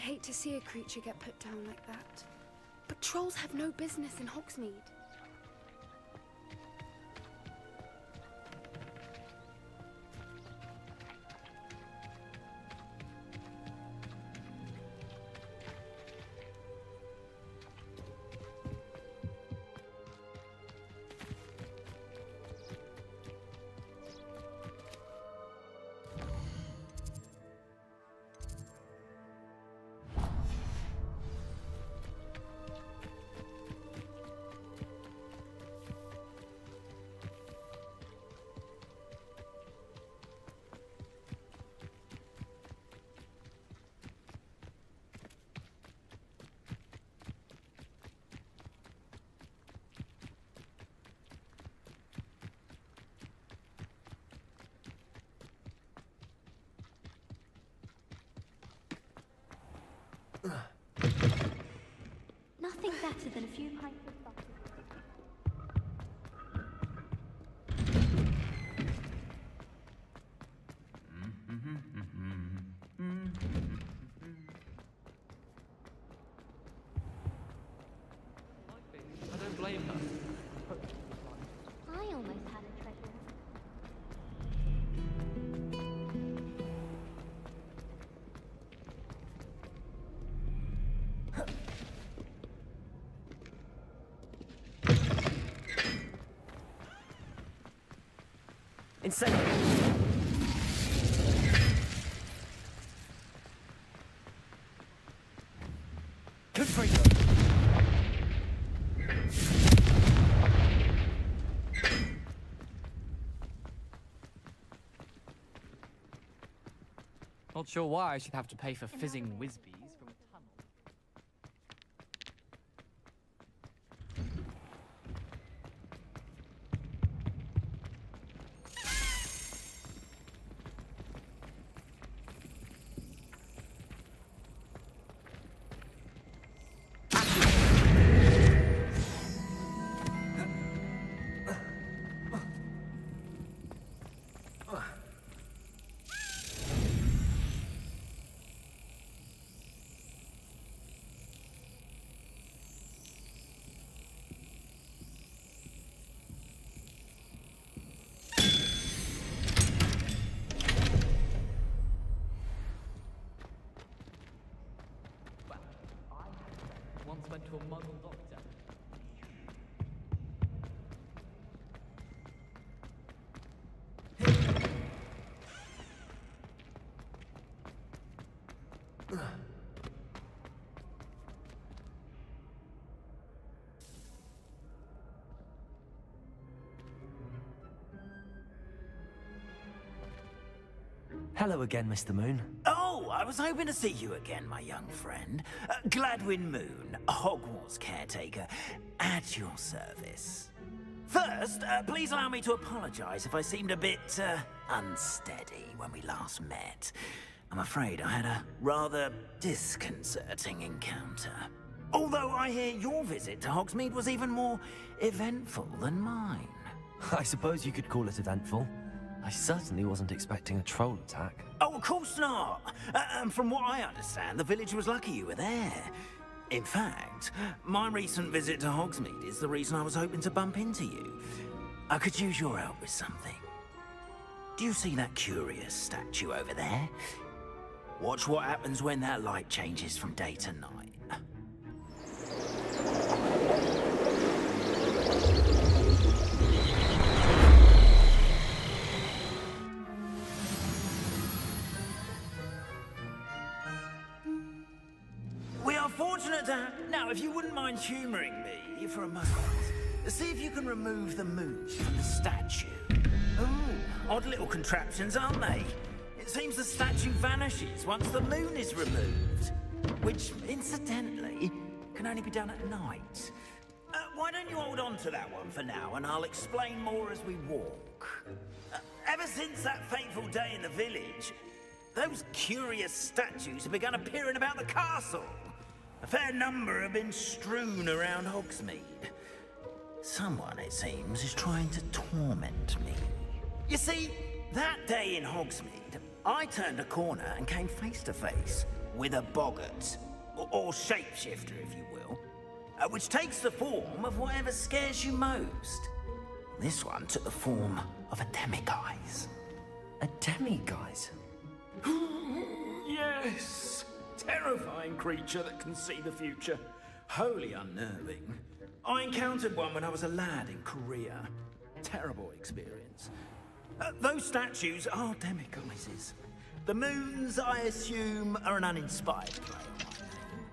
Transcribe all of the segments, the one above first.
hate to see a creature get put down like that. But trolls have no business in Hogsmeade. Nothing better than a few pints of butter. I don't blame her. I almost had a treasure. Insane. Good for you. Not sure why I should have to pay for fizzing whizbees from a tunnel. Once went to a muggle doctor. Hello again, Mr. Moon. Oh, I was hoping to see you again, my young friend. Gladwin Moon, Hogwarts caretaker, at your service. First, please allow me to apologize if I seemed a bit, unsteady when we last met. I'm afraid I had a rather disconcerting encounter. Although I hear your visit to Hogsmeade was even more eventful than mine. I suppose you could call it eventful. I certainly wasn't expecting a troll attack. Oh, of course not. From what I understand, the village was lucky you were there. In fact, my recent visit to Hogsmeade is the reason I was hoping to bump into you. I could use your help with something. Do you see that curious statue over there? Watch what happens when that light changes from day to night. We are fortunate to have... Now, if you wouldn't mind humouring me for a moment, see if you can remove the moon from the statue. Ooh, odd little contraptions, aren't they? It seems the statue vanishes once the moon is removed. Which, incidentally, can only be done at night. Why don't you hold on to that one for now, and I'll explain more as we walk. Ever since that fateful day in the village, those curious statues have begun appearing about the castle. A fair number have been strewn around Hogsmeade. Someone, it seems, is trying to torment me. You see, that day in Hogsmeade, I turned a corner and came face to face with a boggart, or shapeshifter if you will, which takes the form of whatever scares you most. This one took the form of a demiguise. A demiguise? Yes! Terrifying creature that can see the future. Wholly unnerving. I encountered one when I was a lad in Korea. Terrible experience. Those statues are demiguises. The moons, I assume, are an uninspired play on my name.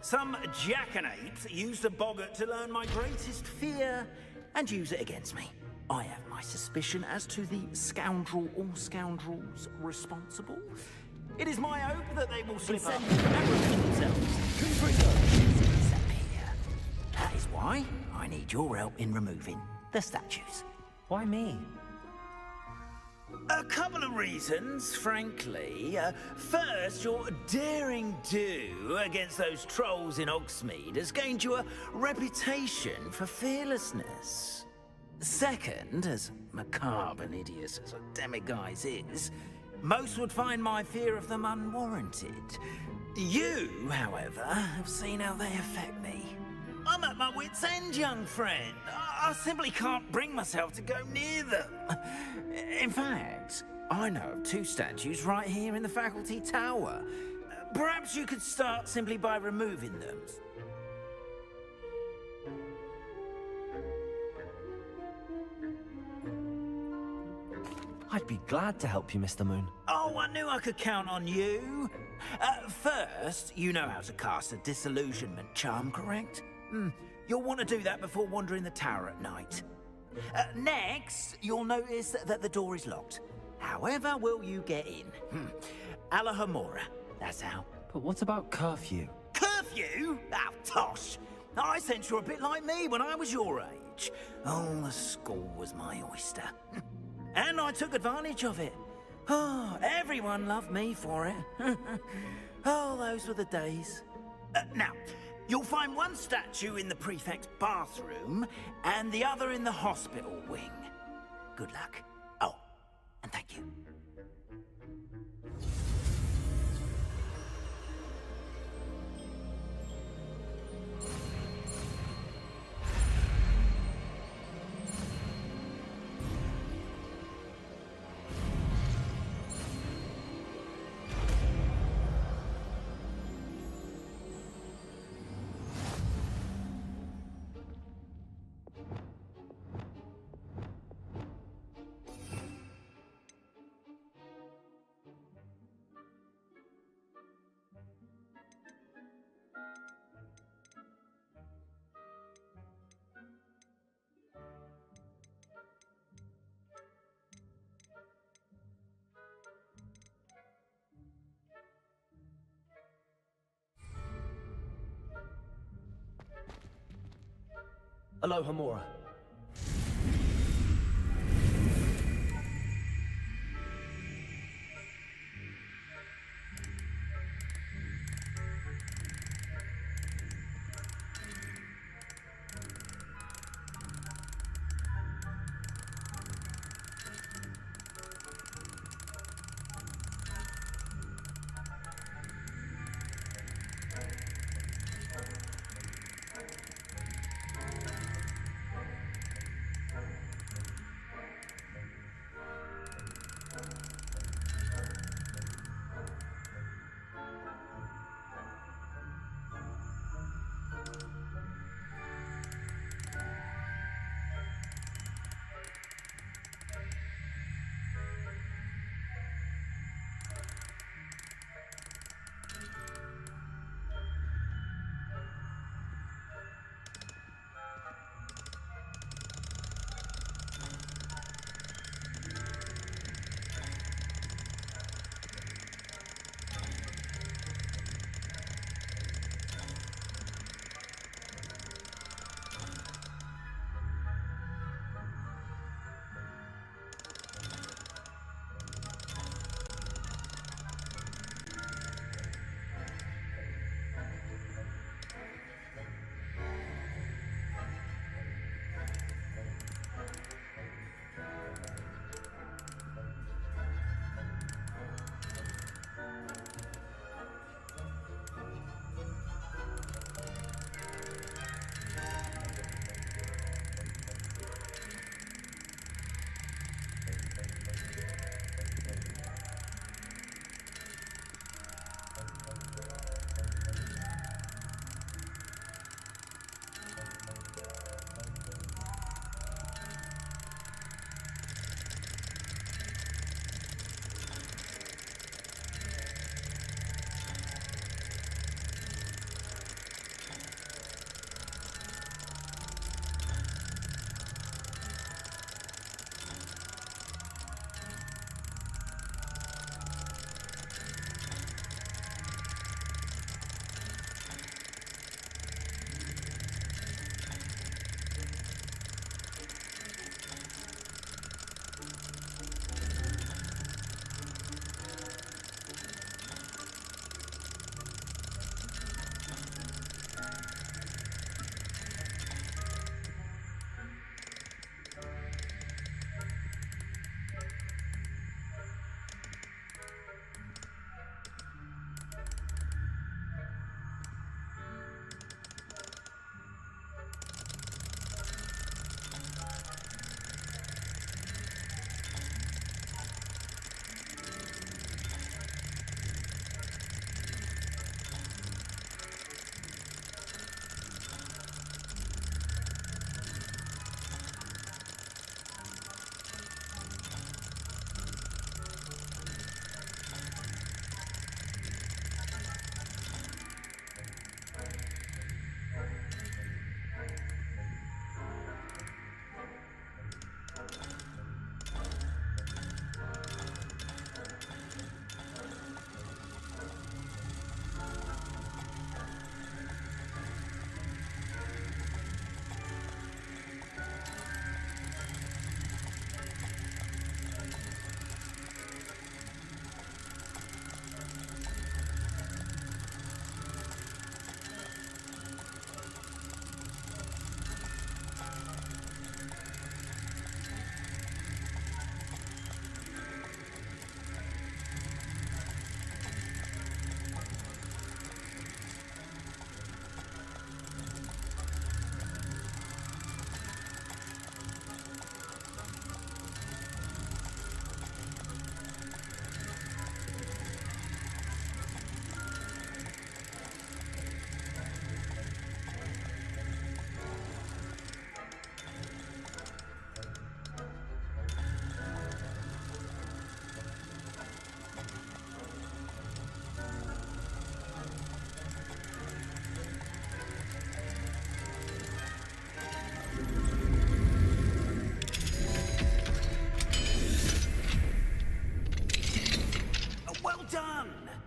Some jackanapes used a boggart to learn my greatest fear and use it against me. I have my suspicion as to the scoundrel or scoundrels responsible. It is my hope that they will slip up and reveal themselves. Disappear. That is why I need your help in removing the statues. Why me? A couple of reasons, frankly. First, your daring do against those trolls in Hogsmeade has gained you a reputation for fearlessness. Second, as macabre and hideous as a demiguise is, most would find my fear of them unwarranted. You, however, have seen how they affect me. I'm at my wit's end, young friend. I simply can't bring myself to go near them. In fact, I know of 2 statues right here in the faculty tower. Perhaps you could start simply by removing them. I'd be glad to help you, Mr. Moon. Oh, I knew I could count on you. First, you know how to cast a disillusionment charm, correct? You'll want to do that before wandering the tower at night. Next, you'll notice that the door is locked. However will you get in? Alahomora, that's how. But what about curfew? Curfew? Oh, tosh. I sense you're a bit like me when I was your age. Oh, the school was my oyster. And I took advantage of it. Oh, everyone loved me for it. Oh, those were the days. Now, you'll find one statue in the prefect's bathroom and the other in the hospital wing. Good luck. Oh, and thank you. Alohomora.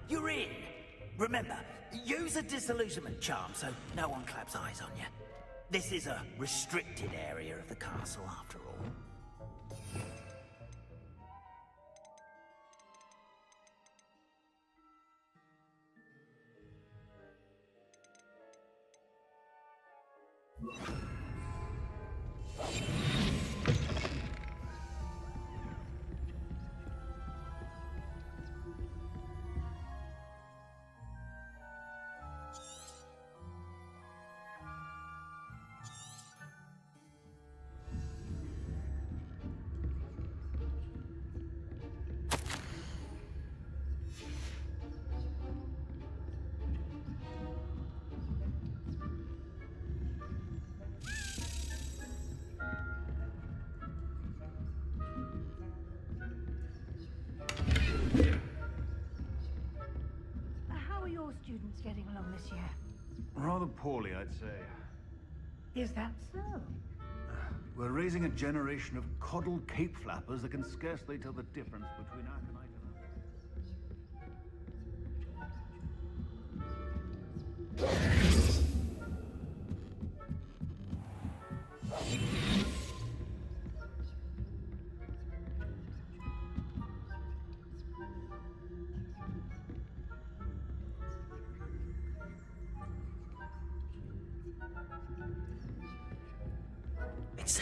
You're in. Remember, use a disillusionment charm so no one claps eyes on you. This is a restricted area of the castle, after all. How are your students getting along this year? Rather poorly, I'd say. Is that so? We're raising a generation of coddled cape flappers that can scarcely tell the difference between aconite and It's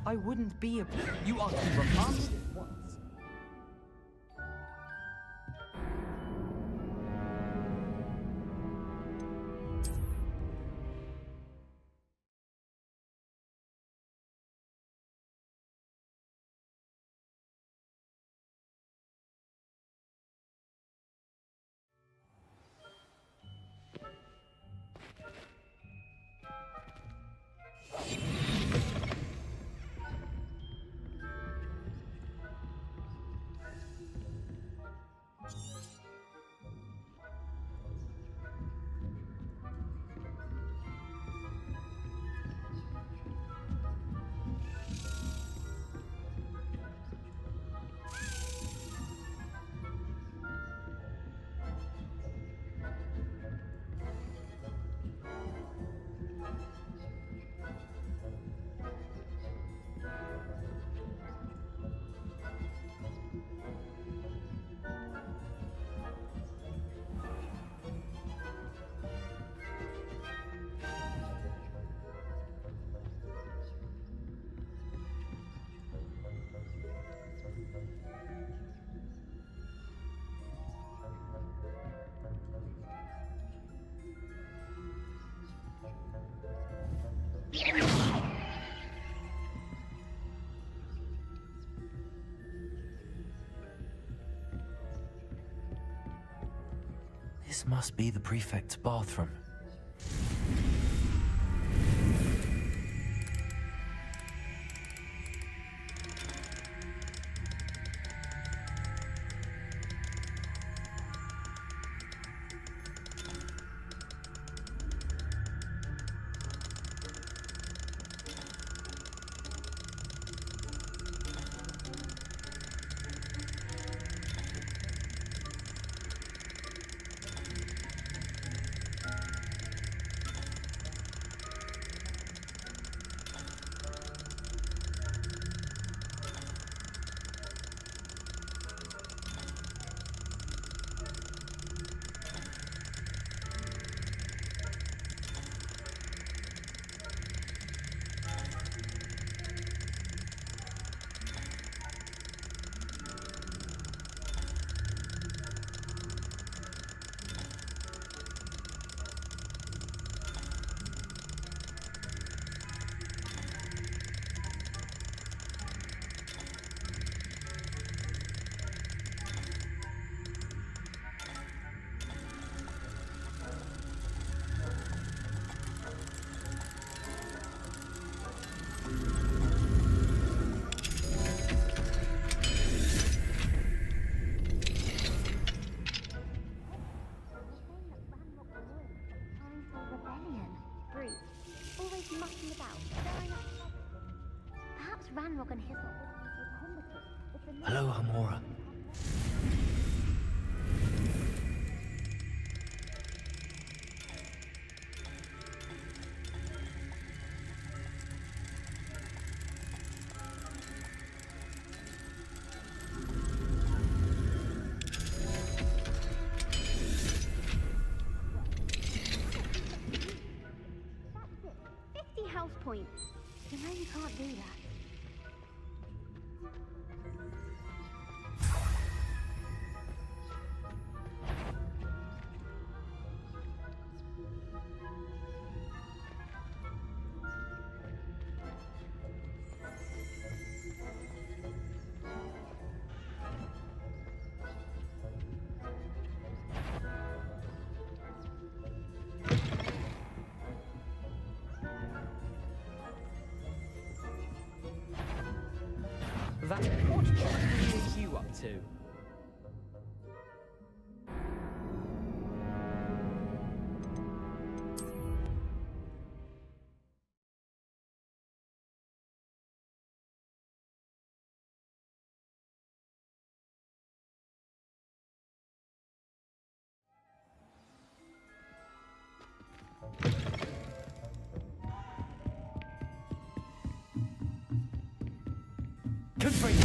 I wouldn't be a... You are to be reprimanded at once. This must be the prefect's bathroom. Ranrock and Hyssop were combative. It's a Hello, Hamora. That's it. 50 house points. You know you can't do that. That what are you up to? Good for you.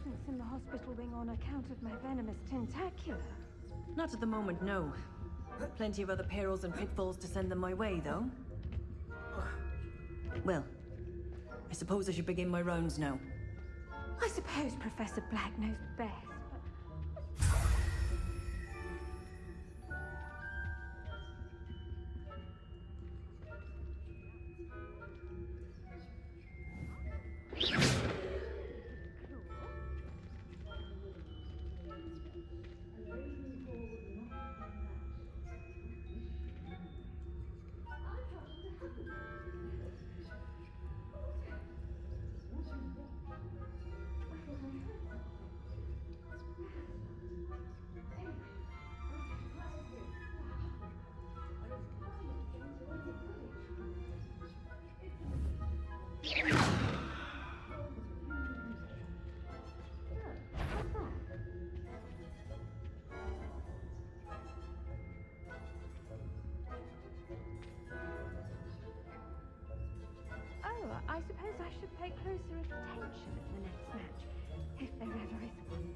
Students in the hospital wing on account of my venomous tentacular. Not at the moment, no. Plenty of other perils and pitfalls to send them my way, though. Well, I suppose I should begin my rounds now. I suppose Professor Black knows best, but... Oh, I suppose I should pay closer attention at the next match, if there ever is one.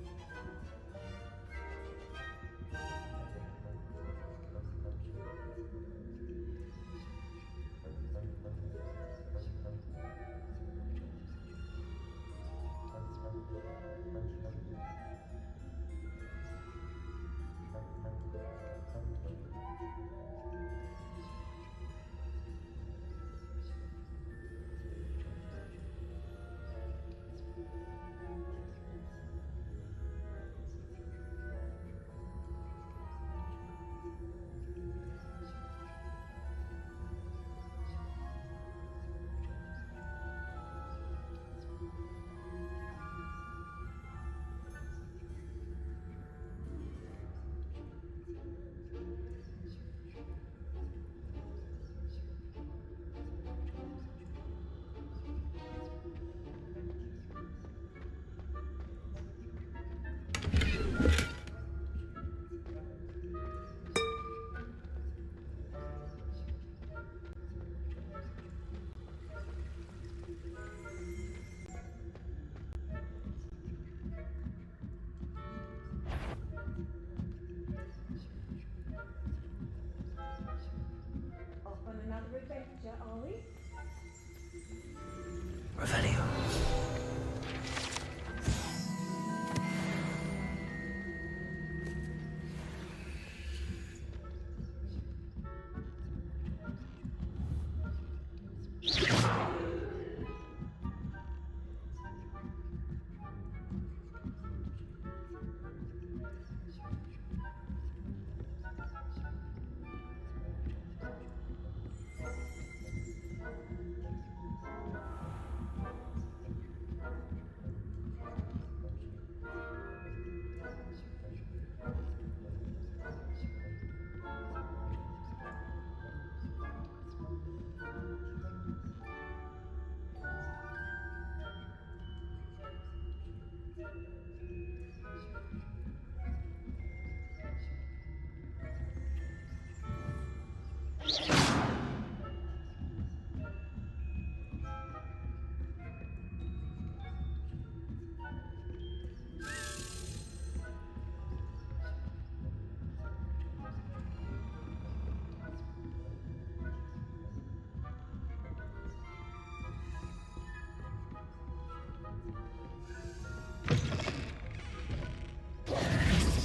yet, are we? Revelio.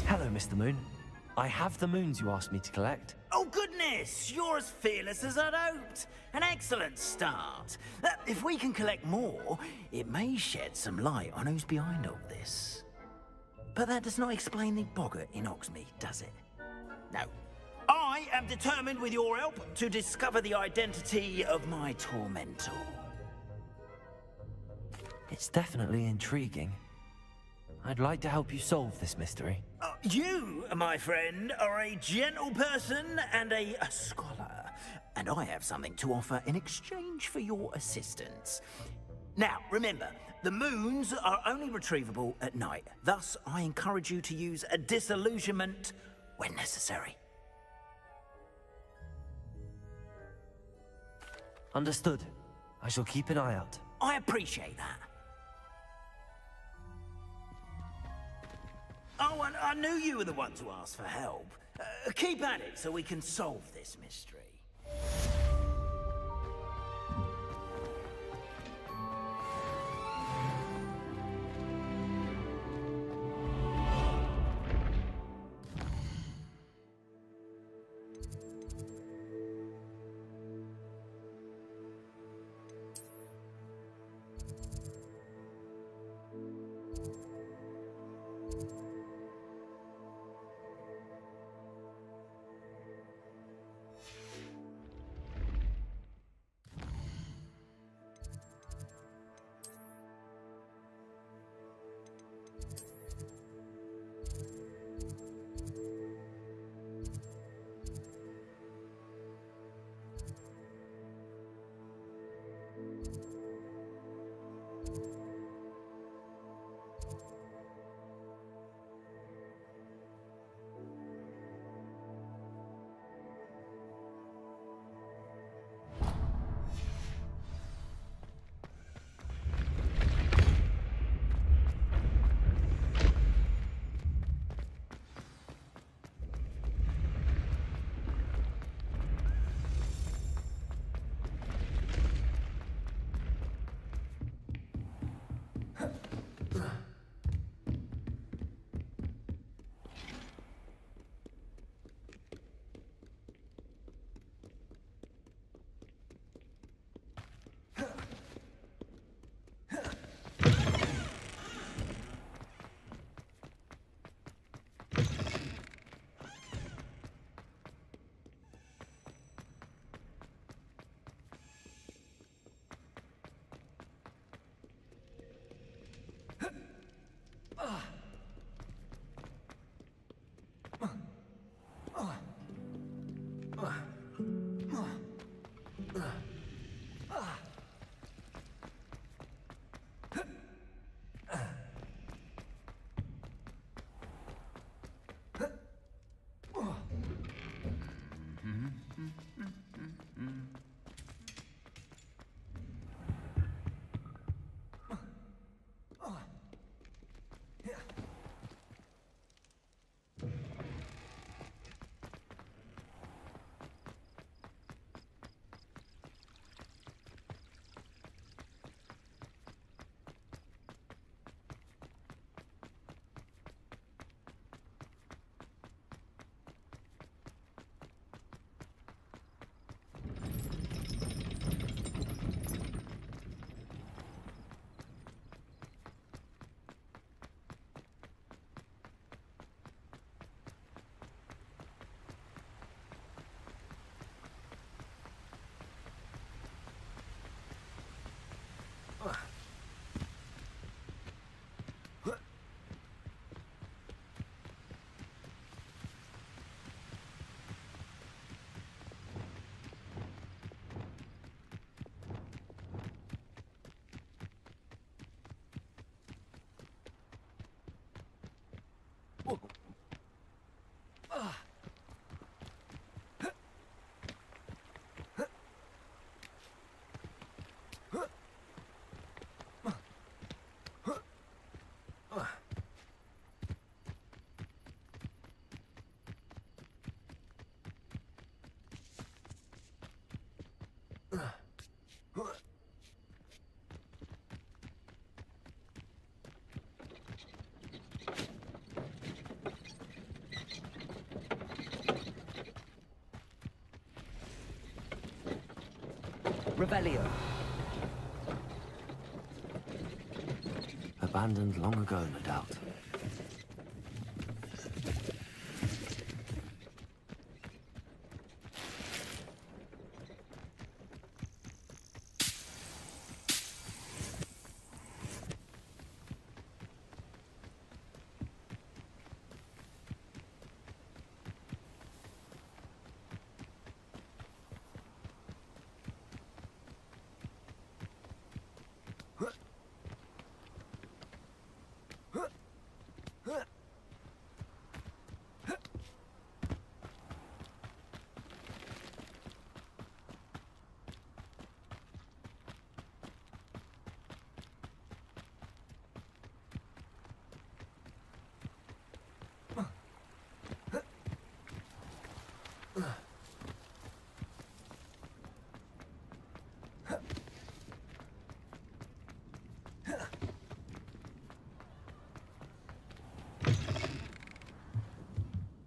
Hello, Mr. Moon. I have the moons you asked me to collect. Oh, goodness! You're as fearless as I'd hoped. An excellent start. If we can collect more, it may shed some light on who's behind all this. But that does not explain the boggart in Oxmead, does it? No. I am determined, with your help, to discover the identity of my tormentor. It's definitely intriguing. I'd like to help you solve this mystery. You, my friend, are a gentle person and a scholar, and I have something to offer in exchange for your assistance. Now, remember, the moons are only retrievable at night. Thus, I encourage you to use a disillusionment when necessary. Understood. I shall keep an eye out. I appreciate that. Oh, and I knew you were the one to ask for help. Keep at it so we can solve this mystery. Revelio. Abandoned long ago, no doubt.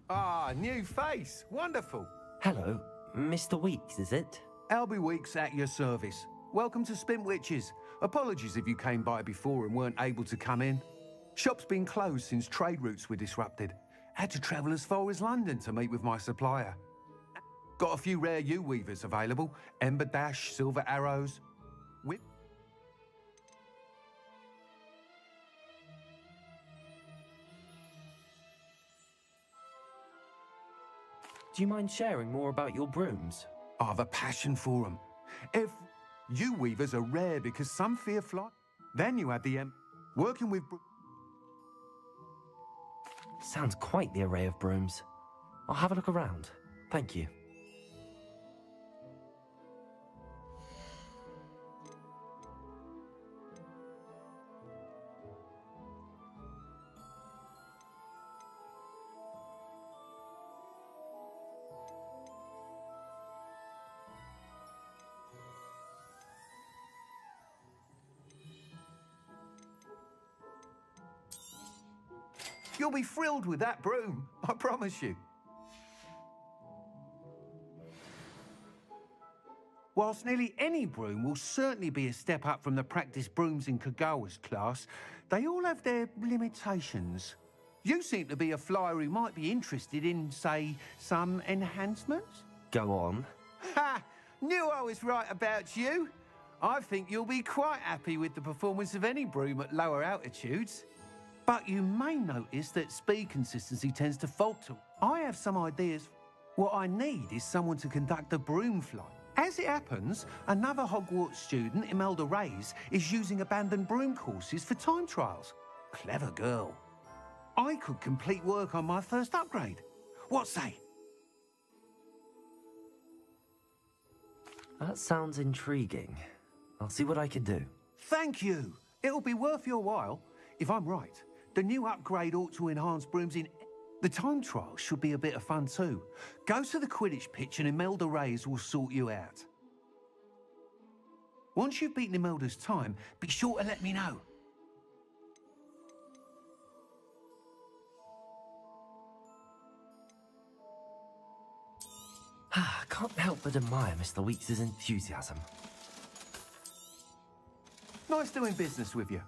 Ah, new face. Wonderful. Hello, Mr. Weeks, is it? Albie Weeks at your service. Welcome to Spintwitches. Apologies if you came by before and weren't able to come in. Shop's been closed since trade routes were disrupted. Had to travel as far as London to meet with my supplier. Got a few rare U-weavers available. Ember Dash, Silver Arrows. Whip. Do you mind sharing more about your brooms? I've a passion for them. If U-weavers are rare because some fear flight, then you have the working with... Sounds quite the array of brooms. I'll have a look around. Thank you. You'll be thrilled with that broom, I promise you. Whilst nearly any broom will certainly be a step up from the practice brooms in Kagawa's class, they all have their limitations. You seem to be a flyer who might be interested in, say, some enhancements? Go on. Ha! Knew I was right about you. I think you'll be quite happy with the performance of any broom at lower altitudes. But you may notice that speed consistency tends to falter. I have some ideas. What I need is someone to conduct a broom flight. As it happens, another Hogwarts student, Imelda Reyes, is using abandoned broom courses for time trials. Clever girl. I could complete work on my first upgrade. What say? That sounds intriguing. I'll see what I can do. Thank you. It'll be worth your while. If I'm right, the new upgrade ought to enhance brooms in... The time trial should be a bit of fun too. Go to the Quidditch pitch and Imelda Reyes will sort you out. Once you've beaten Imelda's time, be sure to let me know. I can't help but admire Mr. Weeks' enthusiasm. Nice doing business with you.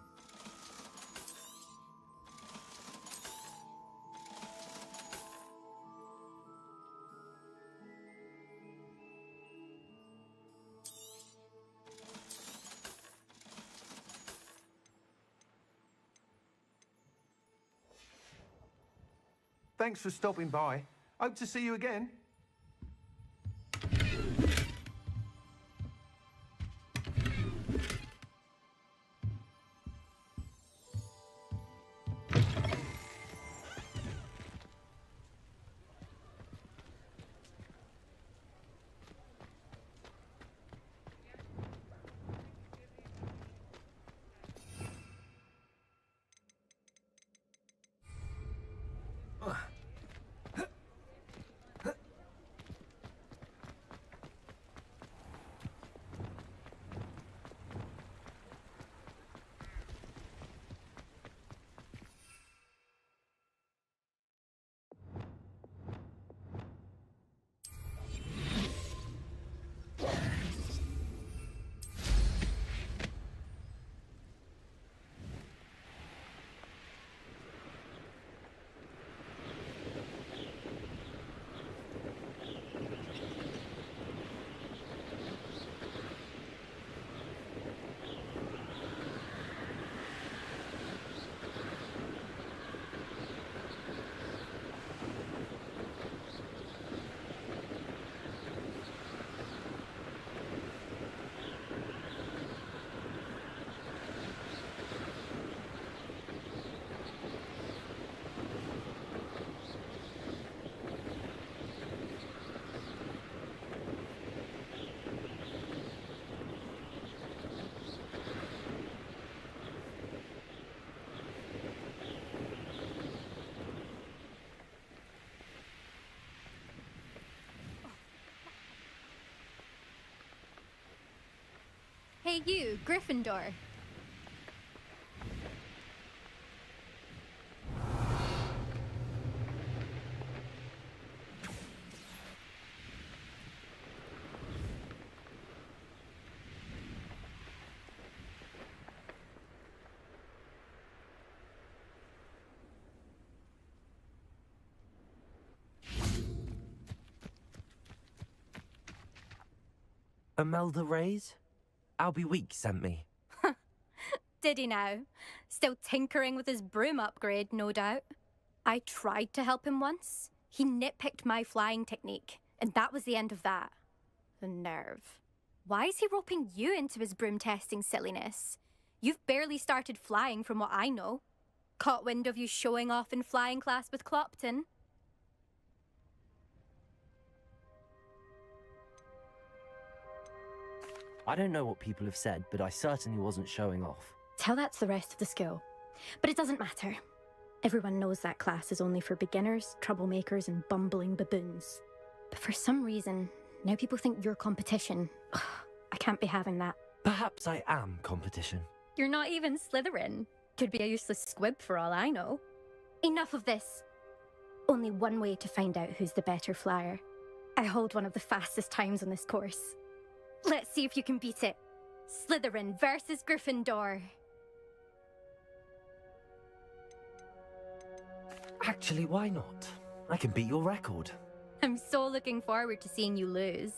Thanks for stopping by. Hope to see you again. Hey you, Gryffindor. Imelda Reyes? Albie Week sent me. Did he now? Still tinkering with his broom upgrade, no doubt. I tried to help him once. He nitpicked my flying technique, and that was the end of that. The nerve. Why is he roping you into his broom testing silliness? You've barely started flying from what I know. Caught wind of you showing off in flying class with Clopton. I don't know what people have said, but I certainly wasn't showing off. Tell that to the rest of the school. But it doesn't matter. Everyone knows that class is only for beginners, troublemakers, and bumbling baboons. But for some reason, now people think you're competition. Ugh, I can't be having that. Perhaps I am competition. You're not even Slytherin. Could be a useless squib for all I know. Enough of this. Only one way to find out who's the better flyer. I hold one of the fastest times on this course. Let's see if you can beat it. Slytherin versus Gryffindor. Actually, why not? I can beat your record. I'm so looking forward to seeing you lose.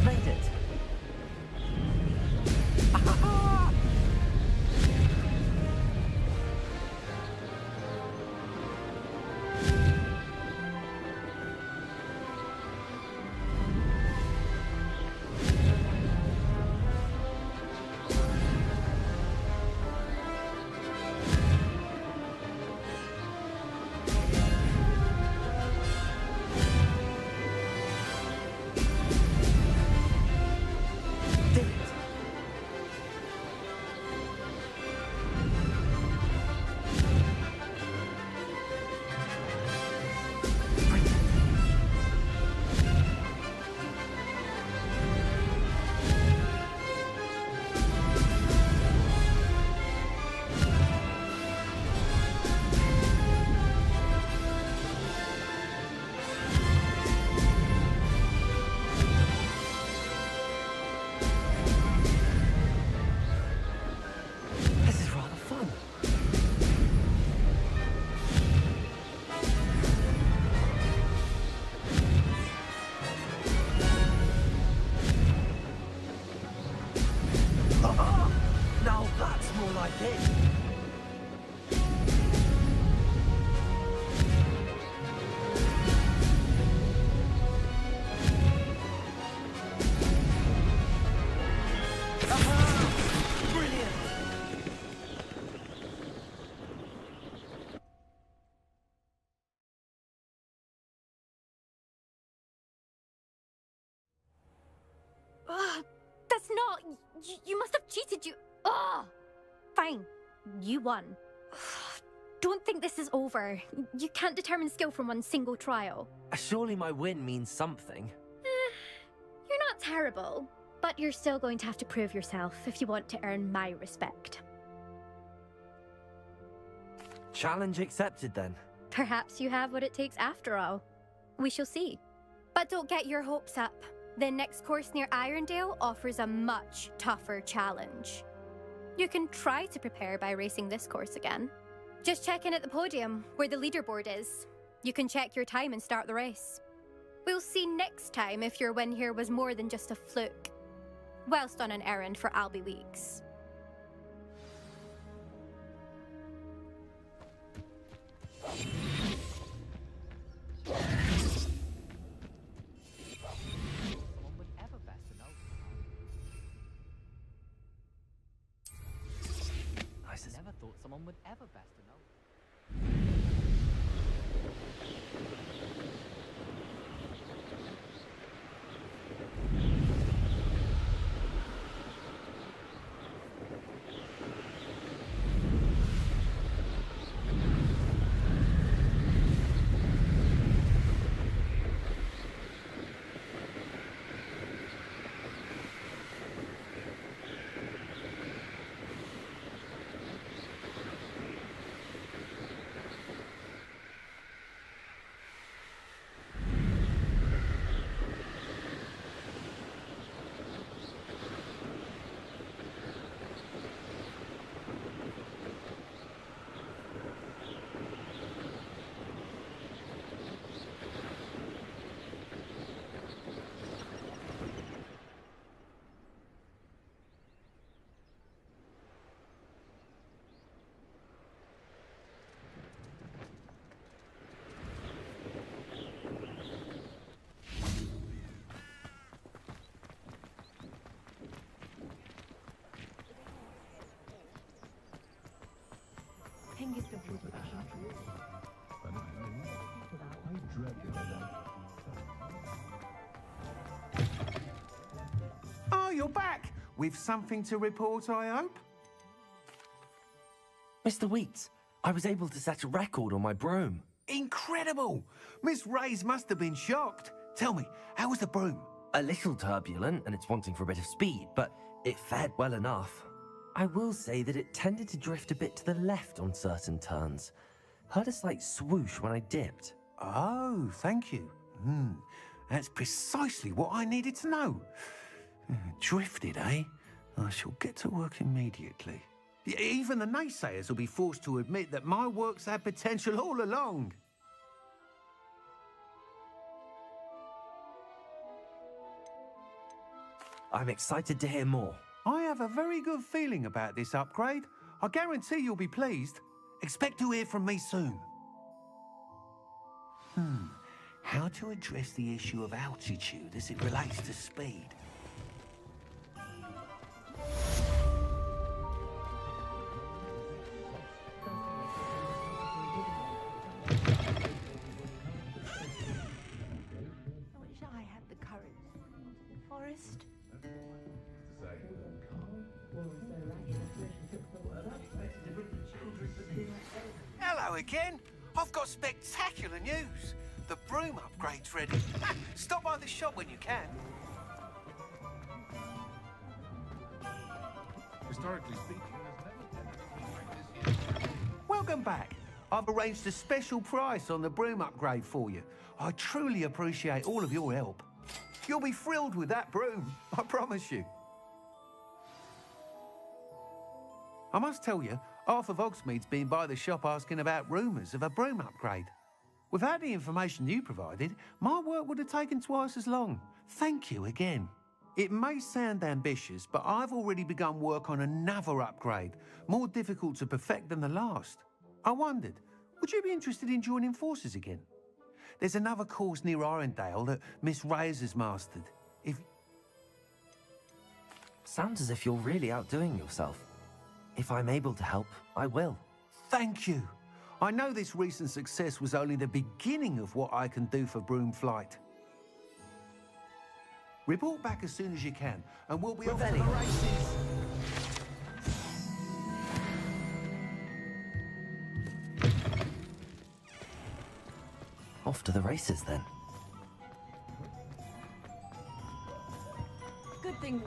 Made it. This is rather fun. Now that's more like it. Brilliant. Ugh, that's not... You must have cheated, you... Ugh! Fine. You won. Don't think this is over. You can't determine skill from one single trial. Surely my win means something. You're not terrible, but you're still going to have to prove yourself if you want to earn my respect. Challenge accepted then. Perhaps you have what it takes after all. We shall see. But don't get your hopes up. The next course near Irondale offers a much tougher challenge. You can try to prepare by racing this course again. Just check in at the podium, where the leaderboard is. You can check your time and start the race. We'll see next time if your win here was more than just a fluke. Whilst on an errand for Albie Weeks. Someone would ever best to know. I Never thought someone would ever best to know. Oh, you're back! With something to report, I hope? Mr. Wheats, I was able to set a record on my broom. Incredible! Miss Reyes must have been shocked. Tell me, how was the broom? A little turbulent, and it's wanting for a bit of speed, but it fared well enough. I will say that it tended to drift a bit to the left on certain turns. Heard a slight swoosh when I dipped. Oh, thank you. That's precisely what I needed to know. Drifted, eh? I shall get to work immediately. Even the naysayers will be forced to admit that my work's had potential all along. I'm excited to hear more. I have a very good feeling about this upgrade. I guarantee you'll be pleased. Expect to hear from me soon. How to address the issue of altitude as it relates to speed? I wish I had the courage. Forest. Hello again. I've got spectacular news. The broom upgrade's ready. Stop by the shop when you can. Historically speaking, there's never been anything like this here. Welcome back. I've arranged a special price on the broom upgrade for you. I truly appreciate all of your help. You'll be thrilled with that broom, I promise you. I must tell you, half of Hogsmeade's been by the shop asking about rumours of a broom upgrade. Without the information you provided, my work would have taken twice as long. Thank you again. It may sound ambitious, but I've already begun work on another upgrade, more difficult to perfect than the last. I wondered, would you be interested in joining forces again? There's another course near Irondale that Miss Reyes has mastered. Sounds as if you're really outdoing yourself. If I'm able to help, I will. Thank you. I know this recent success was only the beginning of what I can do for broom flight. Report back as soon as you can, and we'll be off to the races. Off to the races, then. Good thing.